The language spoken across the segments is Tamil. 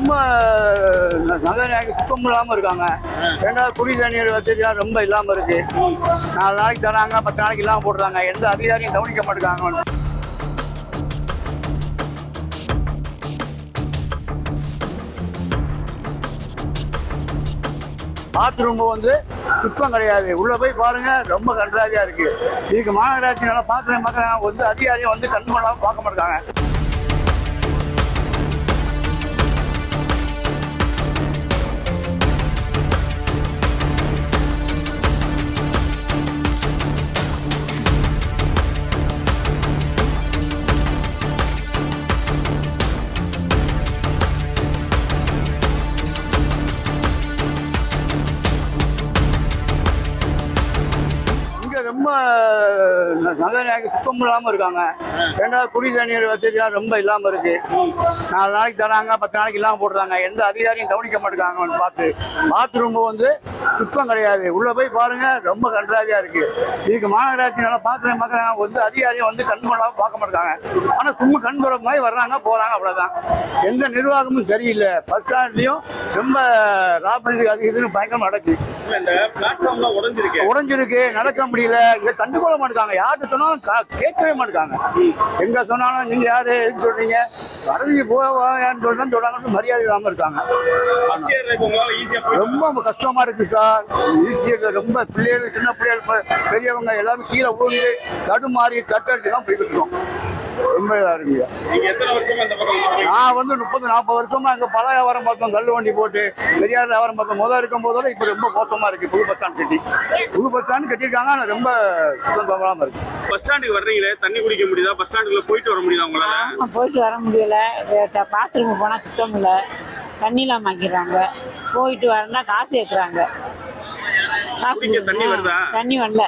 ரொம்ப நகர சுத்தம் இல்லாமல் இருக்காங்க. ரெண்டாவது குடி தண்ணீர் வசதிலாம் ரொம்ப இல்லாமல் இருக்கு. 4 நாளைக்கு தராங்க, 10 நாளைக்கு இல்லாமல் போடுறாங்க. எந்த அதிகாரியும் கவனிக்க மாட்டேங்காங்க. பாத்ரூம் வந்து சுத்தம் கிடையாது. உள்ள போய் பாருங்க, ரொம்ப கன்றாவியா இருக்கு. இதுக்கு மாநகராட்சி நல்லா பாக்குறாங்க வந்து அதிகாரியும் வந்து கண் பண்ணாம பார்க்க மாட்டாங்க. ரொம்ப நகர சுத்தம் இல்லாமல் இருக்காங்க. ரெண்டாவது குடி தண்ணீர் வசதிலாம் ரொம்ப இல்லாமல் இருக்கு. 4 நாளைக்கு தராங்க, 10 நாளைக்கு இல்லாமல் போடுறாங்க. எந்த அதிகாரியும் கவனிக்க மாட்டேங்காங்க. பார்த்து பாத்ரூம் வந்து சுத்தம் கிடையாது. உள்ள போய் பாருங்க, ரொம்ப கன்றாவியா இருக்கு. இதுக்கு மாநகராட்சி நல்லா பாக்குறாங்க வந்து அதிகாரியும் வந்து கண் பண்ணாம பார்க்க மாட்டாங்க. ஆனா சும்மா கண் போற மாதிரி வர்றாங்க போறாங்க, அவ்வளவுதான். எந்த நிர்வாகமும் சரியில்லை. பஸ் ஸ்டாண்ட்லயும் ரொம்ப ராபரி அது இதுன்னு பயங்கரமா நடக்கு. உடஞ்சிருக்கு, நடக்க முடியல. இதை கண்டுகொள்ள மாட்டாங்க. யார்கிட்ட சொன்னாலும் கேட்கவே மாட்டாங்க. எங்க சொன்னாலும் நீங்க யாரு எதுக்கு சொல்றீங்க, வரது போவான்னு சொல்றாங்க. மரியாதை இல்லாம இருக்காங்க. ரொம்ப கஷ்டமா இருக்கு சார். ஈஸியா ரொம்ப பிள்ளைகள், சின்ன பிள்ளைகள், பெரியவங்க எல்லாரும் கீழே விழுந்து தடுமாறி தட்டடிச்சு தான் போய்கிட்டு இருக்கோம். ரொம்ப இதா இருக்குங்க. நான் வந்து 30-40 வருஷமா எங்க பல வியாபாரம் பார்த்தோம். கல்லு வண்டி போட்டு பெரியார் வியாபாரம் பார்த்தோம். முதல் இருக்கும் போதோட இப்ப ரொம்ப மோசமா இருக்கு. புது பஸ் ஸ்டாண்ட் கட்டியிருக்காங்க. ஆனா ரொம்ப சுத்தம் இருக்கு. பஸ் ஸ்டாண்டுக்கு வர்றீங்களே, தண்ணி குடிக்க முடியுதா? பஸ் ஸ்டாண்டுக்குள்ள போயிட்டு வர முடியுதா உங்களால? போயிட்டு வர முடியல. பாத்ரூம் போனா சுத்தம் இல்லை, தண்ணிலாம் மாக்கிறாங்க. போயிட்டு வரனா காசு ஏற்றுறாங்க. தண்ணி வருதா? தண்ணி வரல.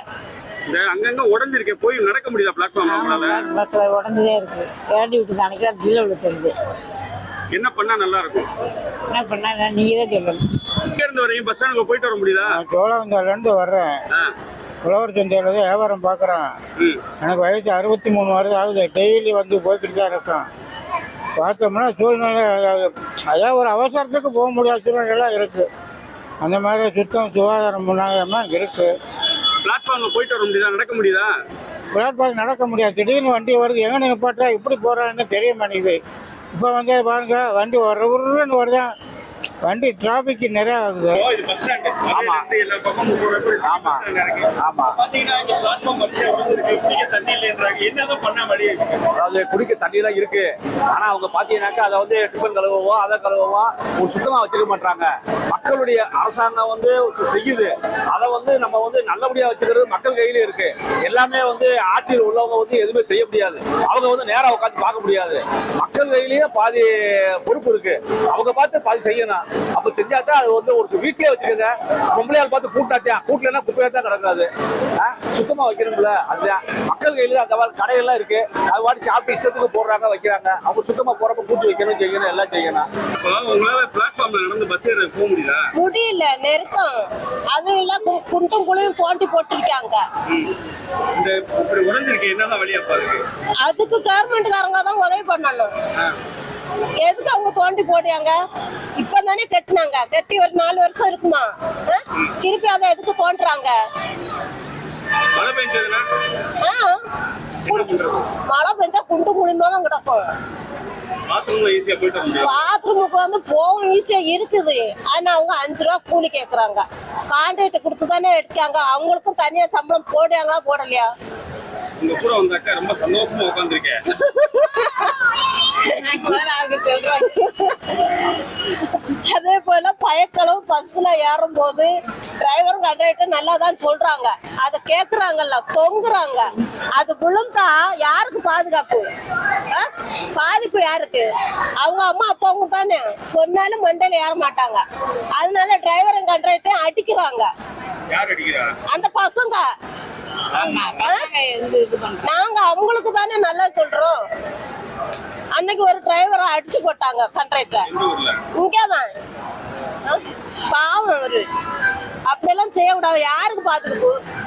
அங்கங்க உடஞ்சிருக்கே, போய் நடக்க முடியுதா? பிளாட்ஃபார்ம் உடஞ்சதே இருக்கு. ஏடி விட்டு நினைக்கிற கீழே விழுத்துருது. என்ன பண்ணா நல்லா இருக்கும்? என்ன பண்ணா நீங்க தான் சொல்லணும். இங்க இருந்து வரையும் பஸ் ஸ்டாண்டுக்கு போயிட்டு வர முடியுதா? சோழவந்தால இருந்து வர்றேன். உழவர் சந்தையில வியாபாரம் பாக்குறேன். எனக்கு வயசு 63 வருஷம் ஆகுது. டெய்லி வந்து போய்கிட்டு தான் இருக்கேன். பார்த்தோம்னா சூழ்நிலை அதாவது ஒரு அவசரத்துக்கு போக முடியாத சூழ்நிலைலாம் இருக்கு. அந்த மாதிரி சுத்தம் சுகாதாரம் முன்னாயமாக இருக்கு. பிளாட்ஃபார்ம்ல போயிட்டு வர முடியுதா? நடக்க முடியுதா? பிளாட்ஃபார்ம் நடக்க முடியாது. திடீர்னு வண்டி வருது, எங்கே நிப்பாட்டா இப்படி போறான்னு தெரிய மாட்டேங்குது. இப்போ வந்து பாருங்க, வண்டி வருன்னு வருதான். வண்டி டிராபிக் நிறைய ஆகுது. அதாவது குடிக்க தண்ணி எல்லாம் இருக்கு. ஆனா அவங்க பாத்தீங்கன்னாக்கா அதை வந்து டிஃபன் கழுவவும் அதை கழுவவும் ஒரு சுத்தமா வச்சுக்க மாட்டாங்க. மக்களுடைய அரசாங்கம் வந்து செய்யுது. அதை வந்து நம்ம வந்து நல்லபடியா வச்சுக்கிறது மக்கள் கையில இருக்கு. எல்லாமே வந்து ஆட்சியில் உள்ளவங்க வந்து எதுவுமே செய்ய முடியாது. அவங்க வந்து நேரா உட்காந்து பார்க்க முடியாது. மக்கள் கையிலேயே பாதி பொறுப்பு இருக்கு. அவங்க பார்த்து பாதி செய்யணும். அப்ப செஞ்சாதான் அது வந்து ஒரு வீட்லயே வச்சுக்கோங்க. பொம்பளையால் பார்த்து கூட்டாத்தியா, கூட்டலன்னா குப்பையா தான் கிடக்காது. சுத்தமா வைக்கணும்ல. அதுதான் மக்கள் கையில அந்த மாதிரி கடைகள்லாம் இருக்கு. அது வாட்டி சாப்பிட்டு இஷ்டத்துக்கு போடுறாங்க, வைக்கிறாங்க. அவங்க சுத்தமா போறப்ப கூட்டி வைக்கணும், செய்யணும், எல்லாம் செய்யணும். உங்களால பிளாட்ஃபார்ம்ல நடந்து பஸ் ஏற போக முடியல. முடியல, நெருக்கம். அது எல்லாம் குண்டும் குழியும் போட்டி போட்டிருக்காங்க. இந்த இப்படி உடஞ்சிருக்கு, என்னதான் வழியா பாருங்க. அதுக்கு கவர்மெண்ட்காரங்க தான் உதவி பண்ணணும். எதுக்கு அவங்க தோண்டி போடுறாங்க? இப்பதானே கட்டினாங்க. கட்டி ஒரு 4 வருஷம் இருக்குமா? திருப்பி அதை எதுக்கு தோன்றாங்க? மழை பெஞ்சதுன்னா மழை பெஞ்சா குண்டு குழிமா தான் கிடக்கும். பாத்ரூமுக்கு வந்து போகும் ஈஸியா இருக்குது. ஆனா அவங்க 5 ரூபா கூலி கேக்குறாங்க. கான்ட்ராக்ட் கொடுத்து தானே எடுத்தாங்க. அவங்களுக்கும் தனியா சம்பளம் போடுறாங்களா போடலையா? உங்க கூட வந்தாக்கா ரொம்ப சந்தோஷமா உட்கார்ந்திருக்கேன். அதே போல பயக்களவு பஸ்ல ஏறும் போது டிரைவரும் கண்டக்டர் நல்லா தான் சொல்றாங்க. அதை கேக்குறாங்கல்ல, தொங்குறாங்க. அது விழுந்தா யாருக்கு பாதுகாப்பு? பாதிப்பு யாருக்கு? அவங்க அம்மா அப்பாவும் தானே. சொன்னாலும் மண்டையில ஏற மாட்டாங்க. அதனால டிரைவரும் கண்டக்டரும் அடிக்கிறாங்க. அந்த பசங்க. நாங்க அவங்களுக்கு தானே நல்லா சொல்றோம். அன்னைக்கு ஒரு டிரைவரை அடிச்சு போட்டாங்க கண்டக்டர். இங்கதான் பாவம் அவரு. அப்படியெல்லாம் செய்யக்கூடாது. யாருக்கு பாதுகாப்பு?